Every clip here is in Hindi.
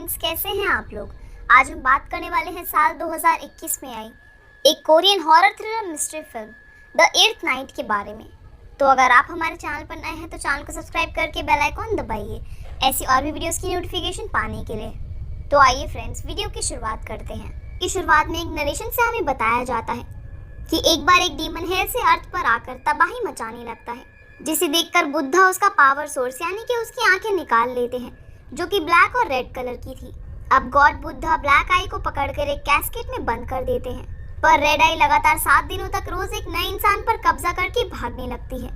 फ्रेंड्स, कैसे हैं आप लोग। आज हम बात करने वाले हैं साल 2021 में आई एक Korean horror thriller mystery film the eighth night के बारे में। तो अगर आप हमारे चैनल पर नए हैं तो चैनल को सब्सक्राइब करके बेल आइकॉन दबाइए ऐसी और भी वीडियोस की नोटिफिकेशन पाने के लिए। तो आइए फ्रेंड्स, वीडियो की शुरुआत करते हैं। इस शुरुआत में एक नरेशन से हमें बताया जाता है कि एक बार एक डीमन हेल से अर्थ पर आकर तबाही मचाने लगता है, जिसे देखकर बुद्धा उसका पावर सोर्स यानी कि उसकी आंखें निकाल लेते हैं, जो कि ब्लैक और रेड कलर की थी। अब गॉड बुद्धा ब्लैक आई को पकड़कर एक कैस्केट में बंद कर देते हैं, पर रेड आई लगातार 7 दिनों तक रोज एक नए इंसान पर कब्जा करके भागने लगती है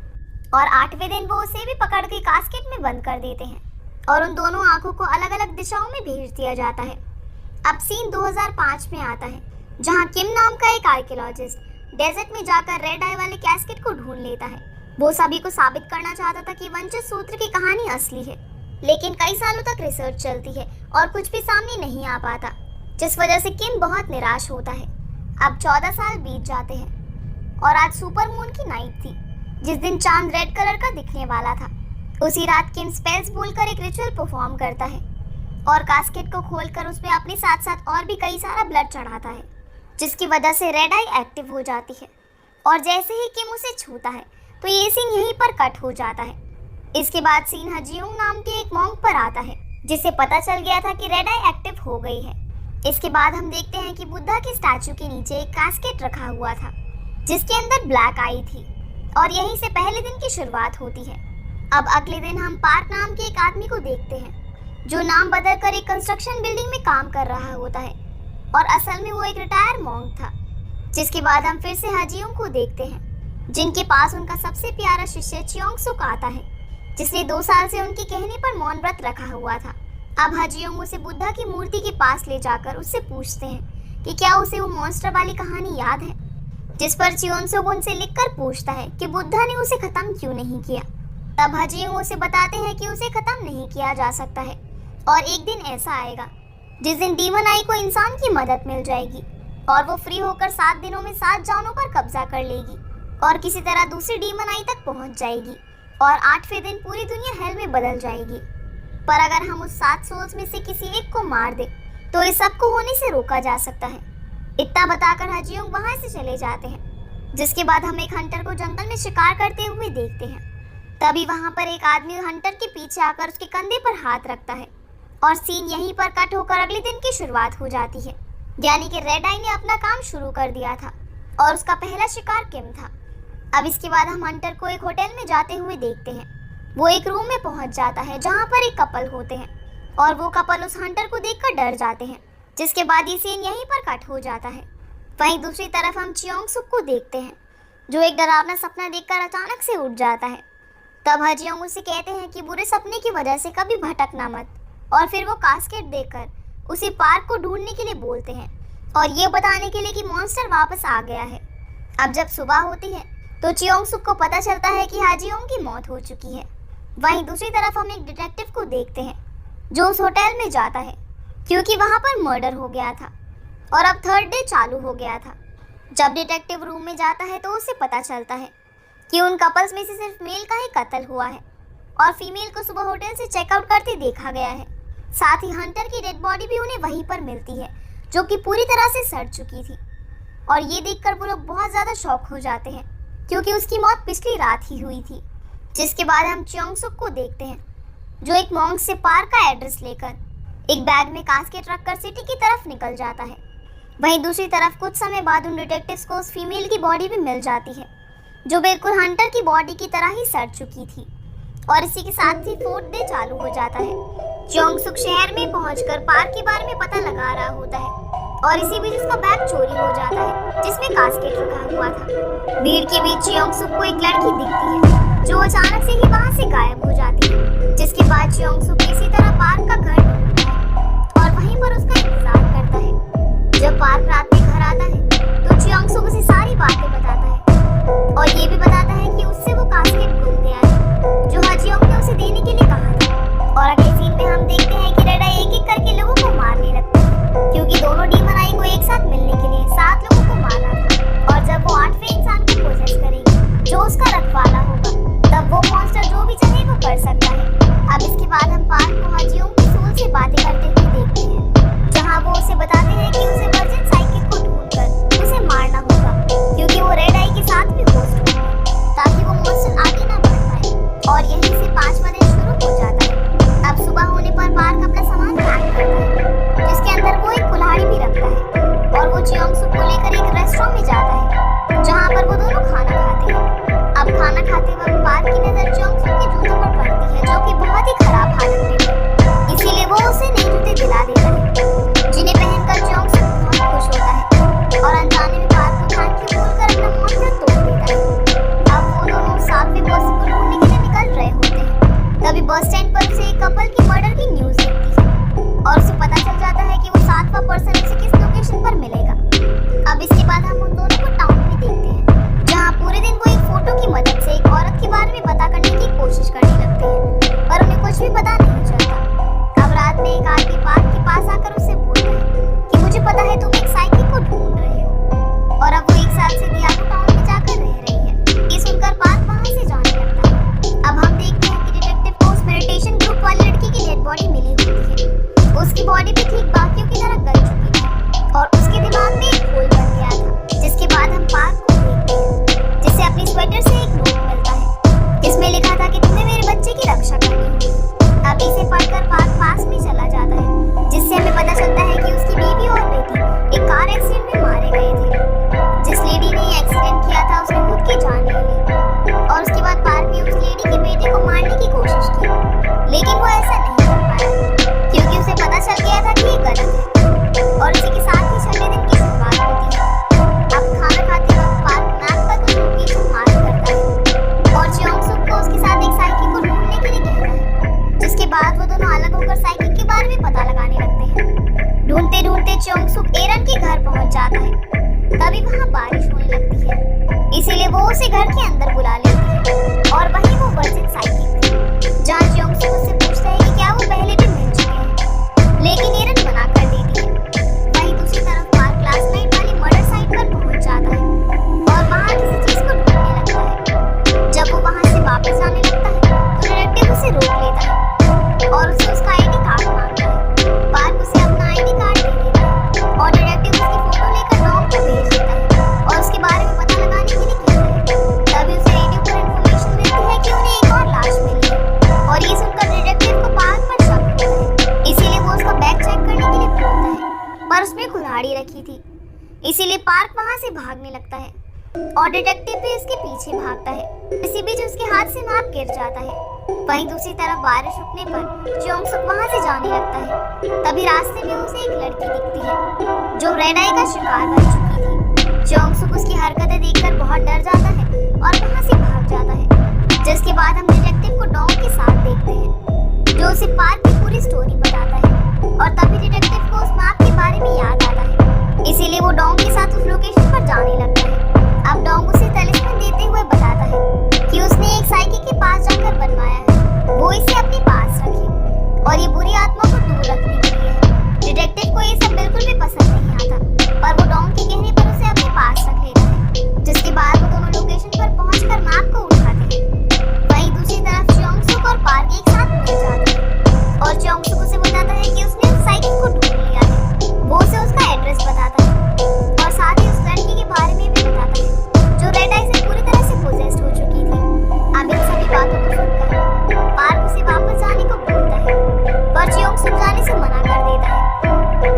और 8वें दिन वो उसे भी पकड़ के कैस्केट में बंद कर देते हैं और उन दोनों आंखों को अलग अलग दिशाओं में भेज दिया जाता है। अब सीन 2005 में आता है, जहाँ किम नाम का एक आर्कियोलॉजिस्ट डेजर्ट में जाकर रेड आई वाले कैस्केट को ढूंढ लेता है। वो सभी को साबित करना चाहता था कि वंचित सूत्र की कहानी असली है, लेकिन कई सालों तक रिसर्च चलती है और कुछ भी सामने नहीं आ पाता, जिस वजह से किम बहुत निराश होता है। अब 14 साल बीत जाते हैं और आज सुपर मून की नाइट थी, जिस दिन चांद रेड कलर का दिखने वाला था। उसी रात किम स्पेल्स बोलकर एक रिचुअल परफॉर्म करता है और कास्केट को खोलकर उसमें अपने साथ साथ और भी कई सारा ब्लड चढ़ाता है, जिसकी वजह से रेड आई एक्टिव हो जाती है। और जैसे ही किम उसे छूता है तो ये सीन यहीं पर कट हो जाता है। इसके बाद सीन हजियोंग नाम के एक मॉन्क पर आता है, जिसे पता चल गया था कि रेड आई एक्टिव हो गई है। इसके बाद हम देखते हैं कि बुद्धा के स्टैचू के नीचे एक कैस्केट रखा हुआ था, जिसके अंदर ब्लैक आई थी, और यहीं से पहले दिन की शुरुआत होती है। अब अगले दिन हम पार्क नाम के एक आदमी को देखते हैं, जो नाम बदलकर एक कंस्ट्रक्शन बिल्डिंग में काम कर रहा होता है और असल में वो एक रिटायर मॉन्क था। जिसके बाद हम फिर से हजियोंग को देखते हैं, जिनके पास उनका सबसे प्यारा शिष्य चियोंग सुक आता है, जिसने 2 साल से उनके कहने पर मौन व्रत रखा हुआ था। अब हजियोंग उसे बुद्धा की मूर्ति के पास ले जाकर उससे पूछते हैं कि क्या उसे वो मॉन्स्टर वाली कहानी याद है, जिस पर चियोंग सुक उनसे लिखकर पूछता है कि बुद्धा ने उसे खत्म क्यों नहीं किया। तब हजियोंग उसे बताते हैं कि उसे खत्म नहीं किया जा सकता है और एक दिन ऐसा आएगा जिस दिन डीमन आई को इंसान की मदद मिल जाएगी और वो फ्री होकर 7 दिनों में 7 जानों पर कब्जा कर लेगी और किसी तरह दूसरी डीमन आई तक पहुंच जाएगी और 8वें दिन पूरी दुनिया हेल में बदल जाएगी। पर अगर हम उस 7 सोल्स में से किसी एक को मार दे तो इस सब को होने से रोका जा सकता है। इतना बताकर हजियोंग वहां से चले जाते हैं। जिसके बाद हम एक हंटर को जंगल में शिकार करते हुए देखते हैं। तभी वहां पर एक आदमी हंटर के पीछे आकर उसके कंधे पर हाथ रखता है और सीन यहीं पर कट होकर अगले दिन की शुरुआत हो जाती है, यानी कि रेड आई ने अपना काम शुरू कर दिया था और उसका पहला शिकार किम था। अब इसके बाद हम हंटर को एक होटल में जाते हुए देखते हैं। वो एक रूम में पहुंच जाता है जहां पर एक कपल होते हैं और वो कपल उस हंटर को देखकर डर जाते हैं। जिसके बाद ये सीन यहीं पर कट हो जाता है। वहीं दूसरी तरफ हम चियोंग सुक को देखते हैं, जो एक डरावना सपना देखकर अचानक से उठ जाता है। तब हजियोंग उसे कहते हैं कि बुरे सपने की वजह से कभी भटकना मत, और फिर वो कास्केट देकर उसे पार्क को ढूंढने के लिए बोलते हैं और ये बताने के लिए कि मॉन्स्टर वापस आ गया है। अब जब सुबह होती है तो चियोंग सुक को पता चलता है कि हजियोंग की मौत हो चुकी है। वहीं दूसरी तरफ हम एक डिटेक्टिव को देखते हैं, जो उस होटल में जाता है क्योंकि वहां पर मर्डर हो गया था और अब 3rd डे चालू हो गया था। जब डिटेक्टिव रूम में जाता है तो उसे पता चलता है कि उन कपल्स में से सिर्फ मेल का ही कत्ल हुआ है और फीमेल को सुबह होटल से चेकआउट करते देखा गया है। साथ ही हंटर की डेड बॉडी भी उन्हें वहीं पर मिलती है, जो कि पूरी तरह से सड़ चुकी थी। और ये देखकर वो लोग बहुत ज़्यादा शॉक हो जाते हैं, क्योंकि उसकी मौत पिछली रात ही हुई थी। जिसके बाद हम चियोंग सुक को देखते हैं, जो एक मॉन्क से पार्क का एड्रेस लेकर एक बैग में कास्केट रखकर सिटी की तरफ निकल जाता है। वहीं दूसरी तरफ कुछ समय बाद उन डिटेक्टिव्स को उस फीमेल की बॉडी भी मिल जाती है, जो बिल्कुल हंटर की बॉडी की तरह ही सड़ चुकी थी। और इसी के साथ ही 4th डे चालू हो जाता है। चियोंग सुक शहर में पहुंचकर पार्क के बारे में पता लगा रहा होता है और इसी बीच उसका बैग चोरी हो जाता है, जिसमें कास्केट रखा हुआ था। भीड़ के बीच चियोंग सुक को एक लड़की दिखती है, जो अचानक से ही वहां से गायब हो जाती है। जिसके बाद चियोंग सुक इसी तरह पार्क का घर ढूंढता है और वहीं पर उसका इंतजार करता है। जब पार्क रात में घर आता है तो चियोंग सुक उसे सारी बातें बताता है और ये भी बताता है कि उससे वो कास्केट गुम गया है, जो हजियोंग ने उसे देने के लिए कहा था। और अगले सीन में हम देखते हैं कि रेड आई एक-एक करके लोगों को मारने लगती है, क्योंकि दोनों डीमन आई को एक साथ मिलने के लिए 7 लोगों को मारना था। और जब वो 8वें इंसान को पोजेस करेगी, जो उसका रखवाला होगा, तब वो मॉन्स्टर जो भी चाहे वो कर सकता है। अब इसके बाद हम पार्क को हजियोंग की सोल से गाड़ी रखी थी। इसीलिए पार्क वहां से भागने लगता है और डिटेक्टिव भी उसके पीछे भागता है। इसी बीच उसके हाथ से मैप गिर जाता है। वहीं दूसरी तरफ बारिश रुकने पर चोंग सुक वहां से जाने लगता है। तभी रास्ते में उसे एक लड़की दिखती है जो रेड आई का शिकार बन चुकी थी। चोंग सुक उसकी हरकतें देखकर बहुत डर जाता है और वहां से भाग जाता है। जिसके बाद हम डिटेक्टिव को डॉग के साथ देखते हैं जो उसे पार्क की पूरी स्टोरी बताता है। और तभी डिटेक्टिव को उस मैप के बारे में याद आता है। इसीलिए वो डॉग के साथ उस लोकेशन पर जाने लगता है। अब डॉग उसे तलिस्मान देते हुए बताता है कि उसने एक साइकिल के पास जाकर बनवाया है, वो इसे अपने पास रखे और ये बुरी आत्मा को दूर रखने के लिए है। डिटेक्टिव को ये सब बिल्कुल भी पसंद नहीं आता, पर वो डॉग के कहने पर उसे अपने पास रख लेता है। जिसके बाद वो दोनों लोकेशन पर पहुंचकर मैप को उठाते हैं। वहीं दूसरी तरफ चोंग सुक और पार्क एक साथ मिल जाते हैं और चोंग सुक उसे बताता है कि उसने उस साइकिल को ढूंढ लिया है। वो उसे उसका एड्रेस बताता है और साथ ही उस लड़की के बारे में भी बताता है जो रेड आई से पूरी तरह से पोजेस्ड हो चुकी थी। अब इन सभी बातों को सुनकर पार्क उसे वापस जाने को बोलता है, पर चोंग सुक जाने से मना कर देता है।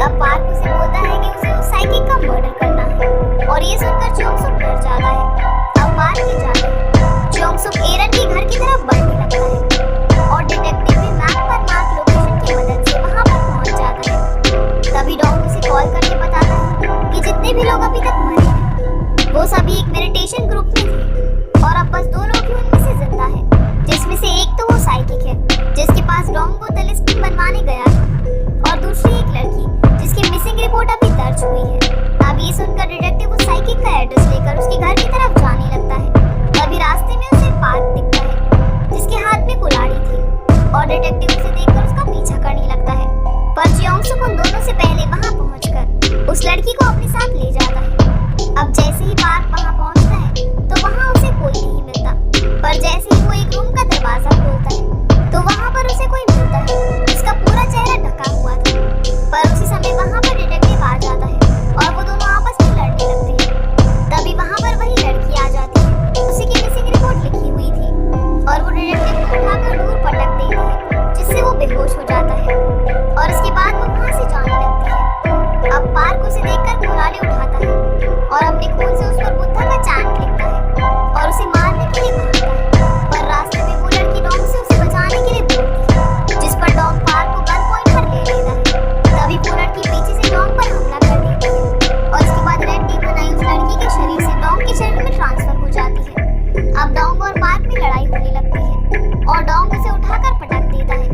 तब पार्क उसे बोलता है कि उसे उस साइकिल का मर्डर करना है और ये सुनकर चोंग सुक डर जाता है। अब पार्क ही जाता है। चोंग सुक एरन के घर की तरफ बढ़ने लगता है और डिटेक्टिव भी मैप पर मार्क लोकेशन की मदद से वहां पर पहुंच जाता है। तभी डॉग उसे कॉल करके बताता है कि जितने भी लोग अभी तक मरे हैं वो सभी एक मेडिटेशन ग्रुप में थे और अब बस 2 लोग ही उनमें से जिंदा हैं, जिसमें से एक तो वो साइकिक है जिसके पास डॉग को तलिस्मान बनवाने गया था और दूसरी एक लड़की जिसकी मिसिंग रिपोर्ट अभी दर्ज हुई है। अब ये सुनकर डिटेक्टिव उस साइकिक का एड्रेस लेकर उसके घर की तरफ जाने लगता है। तभी रास्ते में उसे पार्क दिखता है जिसके हाथ में कुल्हाड़ी थी और डिटेक्टिव उसे देखकर उसका पीछा करने लगता है। पर चोंग सुक उन दोनों से पहले वहां पहुंचकर उस लड़की को अपने साथ ले जाता है। अब जैसे ही पार्क वहां पहुंचता है तो वहां उसे कोई नहीं मिलता, पर जैसे ही वो एक रूम का दरवाजा खोलता है तो वहां पर उसे कोई मिलता है जिसका पूरा चेहरा ढका हुआ था। पर उसी समय वहां पर डिटेक्टिव आ जाता है और वो दोनों आपस में लड़ने लगते हैं। तभी वहां पर वही लड़की आ जाती है, उसी की मिसिंग रिपोर्ट लिखी हुई थी और वो डिटेक्टिव को उठाकर दूर पटक देती है जिससे वो बेहोश हो जाता है और इसके बाद वो वहां से जाने लगती है। अब पार्क उसे देखकर कुल्हाड़ी उठाता है और अपने खून से उस पर बुद्धा का चैंट लिखता है और उसे मारने के लिए भागता है। पर रास्ते में वो लड़की डॉग से उसे बचाने के लिए बोलती है, जिस पर डॉग पार्क को गन पॉइंट पर ले लेता है। तभी वो लड़की पीछे से डॉग पर हमला कर देती है और उसके बाद रेड डीमन आई उस लड़की के शरीर से डॉग के शरीर में ट्रांसफर हो जाती है। अब डॉग और पार्क में लड़ाई होने लगती है और डॉग उसे उठाकर पटक देता है।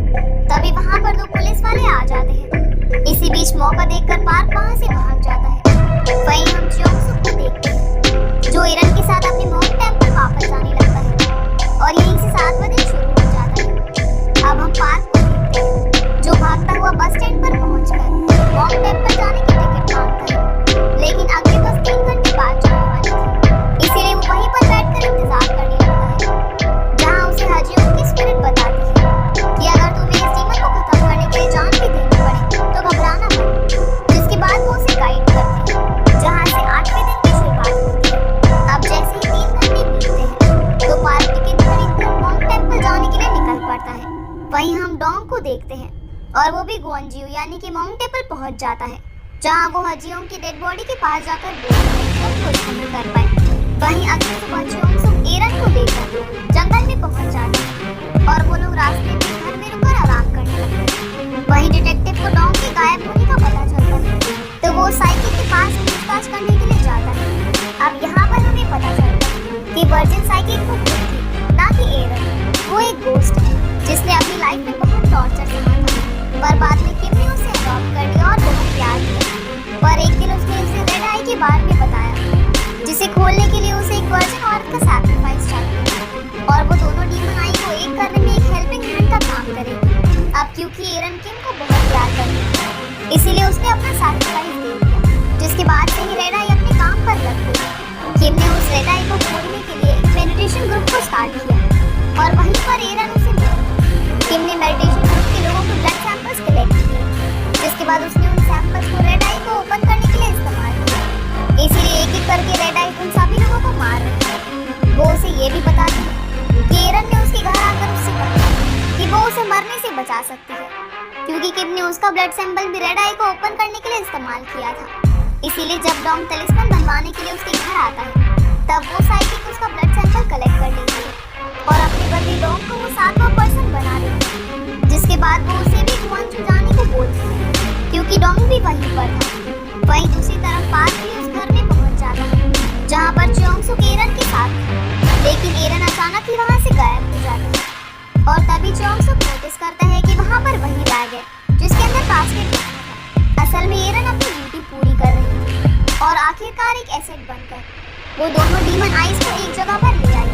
तभी वहां पर 2 पुलिस वाले आ जाते हैं। इसी बीच मौका देखकर पार्क वहां से भाग जाता है। वहीं हम चोंग सुक को देखते हैं जो एरन के साथ अपने माउंट टेम्पल वापस जाने लगता है और यहीं से 7वां दिन शुरू हो जाता है। अब हम पार्क को देखते हैं जो भागता हुआ बस स्टैंड पर पहुंचकर माउंट टेम्पल जाने की टिकट मांगता है, लेकिन अगले बस 3 घंटे बाद जाने वाली थी। इसीलिए वो वहीं पर बैठकर इंतजार करने लगता है जहाँ उसे हाजियों की स्पिरिट बताती है कि अगर तुम्हें इस डीमन को खत्म करने के लिए जान भी देनी पड़े तो घबराना मत। जिसके बाद वो उसे गाइड करते हैं जहाँ से 8वें दिन की शुरुआत होती है। अब जैसे ही 3 घंटे बीतते हैं तो पार्क टिकट खरीदकर माउंट टेम्पल जाने के लिए निकल पड़ता है। वहीं हम डॉग को देखते हैं और वो भी ग्वांजियो यानी कि माउंट टेम्पल पहुंच जाता है जहाँ वो हाजियों की डेड बॉडी के पास जाकर कुछ नहीं कर पाए। वहीं अगले सुबह चोंग सुक एरन को लेकर जंगल में पहुंच जाते हैं और वो लोग रास्ते में घर में रुककर आराम करने लगते हैं। वहीं डिटेक्टिव को डॉग के गायब होने का पता चलता है तो वो साइकिल के पास पूछताछ करने के लिए जाता है। अब यहाँ पर हमें पता चलता है कि वर्जिन साइकिल को थी ना कि एरन। वो एक गोस्ट है जिसने अपनी लाइफ में बहुत टॉर्चर सहा था, पर बाद में किम ने उसे अडॉप्ट कर लिया और बहुत प्यार किया। पर एक दिन उसने उसे रेड आई के बारे में बताया जिसे खोलने के लिए उसे एक वर्जिन औरत का सैक्रिफाइस चाहिए और वो दोनों डीमन आई को एक करने में एक हेल्पिंग हैंड का काम करेगी। अब क्योंकि एरन किम को बहुत प्यार करती है इसीलिए उसने अपना सैक्रिफाइस दे दिया, जिसके बाद से ही रेड आई अपने काम पर लग गई। किम ने उस रेड आई को खोलने के लिए एक मेडिटेशन ग्रुप को स्टार्ट किया और वहीं पर एरन उसे मिला। किम ने मेडिटेशन ग्रुप के लोगों के ब्लड सैंपल्स कलेक्ट किए, जिसके बाद उसने उन सैंपल्स को रेड आई को ओपन करने के लिए इस्तेमाल किया। इसीलिए एक एक करके रेड आई उन सभी लोगों को मार रही है। वो उसे ये भी बताती है कि एरन ने उसके घर आकर उससे कहा कि वो उसे मरने से बचा सकती है, क्योंकि किम ने उसका ब्लड सैंपल भी रेड आई को ओपन करने के लिए इस्तेमाल किया था। इसीलिए जब डोंग तलिस्मान बनवाने के लिए उसके घर आता है तब वो साइकिक उसका ब्लड सैंपल कलेक्ट कर लेती है और अपने बदले डोंग को वो 7वां पर्सन बना देती है, जिसके बाद वो उसे भी गुआंगझू जाने को बोलती है क्योंकि डोंग भी वहीं पर था। वहीं दूसरी तरफ पार्क भी उस घर में पहुंच जाता है जहां पर चोंगसुक एरन के साथ था, लेकिन एरन अचानक ही वहां से गायब हो जाता है और तभी चोंगसुक नोटिस करता है कि वहां पर वही बैग है जिसके अंदर कास्केट रखा था। असल में एरन अपनी ड्यूटी पूरी कर रही थी और आखिरकार एक एसेट बनकर वो दोनों डीमन आइज को एक जगह पर ले आई,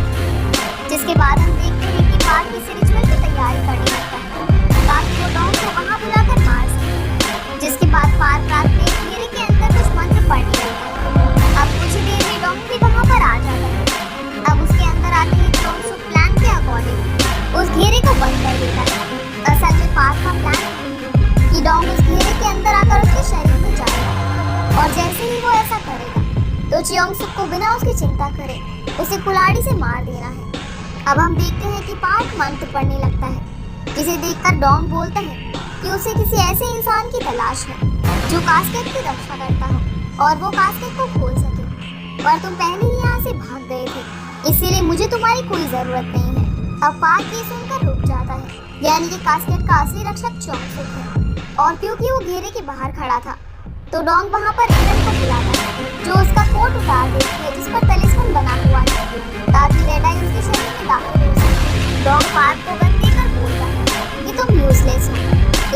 जिसके बाद हम देखते हैं कि पार्क इस रिचुअल की तैयारी करने लगता है ताकि वो डोंग को वहां बुलाकर मार सके, जिसके बाद पार्क रात में घेरे के अंदर कुछ मंत्र पढ़ने लगता है। अब कुछ ही देर में डोंग भी वहां पर आ जाता है। अब उसके अंदर आते ही चोंगसुक प्लान के अकॉर्डिंग उस घेरे को बंद कर देता है। असल में पार्क का प्लान है कि डोंग उस घेरे के अंदर आकर उसके शरीर में जाएगा और जैसे ही वो ऐसा करेगा तो चोंगसुक को बिना उसकी चिंता करे उसे कुल्हाड़ी से मार देना है। अब हम देखते हैं कि पार्क मंत्र पढ़ने लगता है, जिसे देखकर डोंग बोलता है कि उसे किसी ऐसे इंसान की तलाश है जो कास्केट की रक्षा करता हो और वो कास्केट को खोल सके, पर तुम पहले ही यहाँ से भाग गए थे, इसीलिए मुझे तुम्हारी कोई जरूरत नहीं है। अब पार्क ये सुनकर रुक जाता है, यानी कि कास्केट का असली रक्षक चोंगसुक है और क्योंकि वो घेरे के बाहर खड़ा था तो डोंग वहाँ पर एरन को बुलाता है जो उसका कोट उतार देती है जिस पर तलिस्मान बना हुआ है ताकि रेड आई उसके शरीर में दाखिल हो सके। डोंग पार्क को गन देकर बोलता है कि तुम यूजलेस हो,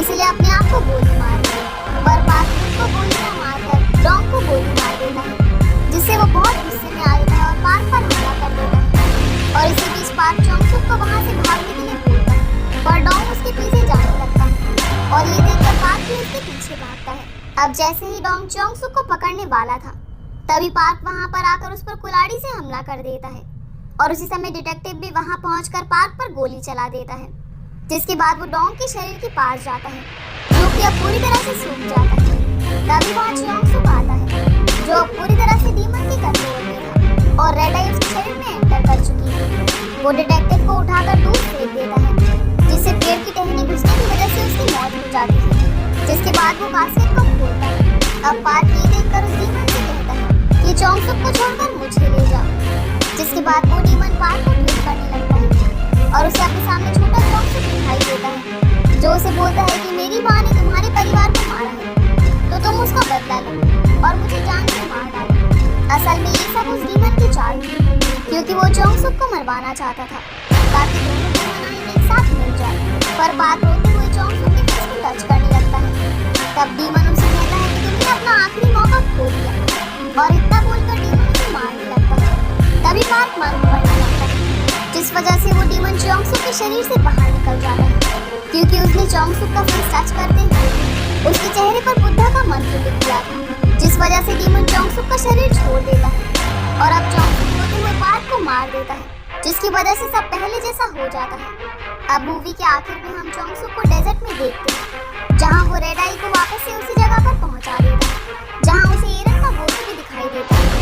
इसलिए अपने आप को गोली मार दो, पर पार्क उसको गोली न मारकर डोंग को गोली मार देता है, जिससे वो बहुत गुस्से में आ जाता है और पार्क पर हमला कर देता है। और इसी बीच पार्क चोंगसुक को वहाँ से भागने के लिए बोलता है, पर डोंग उसके पीछे जाने लगता है और ये देखकर पार्क भी उसके पीछे भागता है। अब जैसे ही डोंग चोंगसुक को पकड़ने वाला था तभी पार्क वहां पर आकर उस पर कुल्हाड़ी से हमला कर देता है और उसी समय डिटेक्टिव भी वहां पहुंचकर पार्क पर गोली चला देता है, जिसके बाद वो डोंग के शरीर के पास जाता है जो कि अब पूरी तरह से सूख जाता है। तभी वहां चोंगसुक आता है जो अब पूरी तरह से डीमन के कंट्रोल में था और रेड आई उसके शरीर में एंटर कर चुकी है। वो डिटेक्टिव को उठाकर दूर फेंक देता है, जिससे पेड़ की टहनी घुसने की वजह से उसकी मौत हो जाती है, जिसके बाद वो कास्केट को खोलता है। अब पार्क ये देखकर उस डीमन से कहता है कि चोंगसुक को छोड़कर मुझे ले जाओ, जिसके बाद वो डीमन पार्क को ट्रीट करने लगता है और उसे अपने सामने छोटा चोंगसुक दिखाई देता है जो उसे बोलता है कि मेरी माँ ने तुम्हारे परिवार को मारा है तो तुम उसका बदला लो और मुझे जान से मार डालो। असल में ये सब उस डीमन की चाल थी क्योंकि वो चोंगसुक को मरवाना चाहता था ताकि दोनों डीमन एक साथ मिल जाए, पर पार्क रोते हुए चोंगसुक के फेस को टच करने लगता है। तब डीमन उसे कहता है कि तुमने अपना आखिरी मौका खो दिया और इतना बोलकर डीमन उसे मारने लगता है। तभी पार्क मंत्र पढ़ने लगता है, जिस वजह से वो डीमन चोंगसुक के शरीर से बाहर निकल जाता है क्योंकि उसने चोंगसुक का फेस टच करते हुए उसके चेहरे पर बुद्धा का मंत्र लिख दिया था, जिस वजह से डीमन चोंगसुक का शरीर छोड़ देता है और अब चोंगसुक होते हुए पार्क को मार देता है, जिसकी वजह से सब पहले जैसा हो जाता है। अब मूवी के आखिर में हम चोंगसुक को डेजर्ट में देखते हैं जहाँ वो रेड आई को वापस से उसी जगह पर पहुँचा देता है जहाँ उसे एरन का वोट भी दिखाई देता है।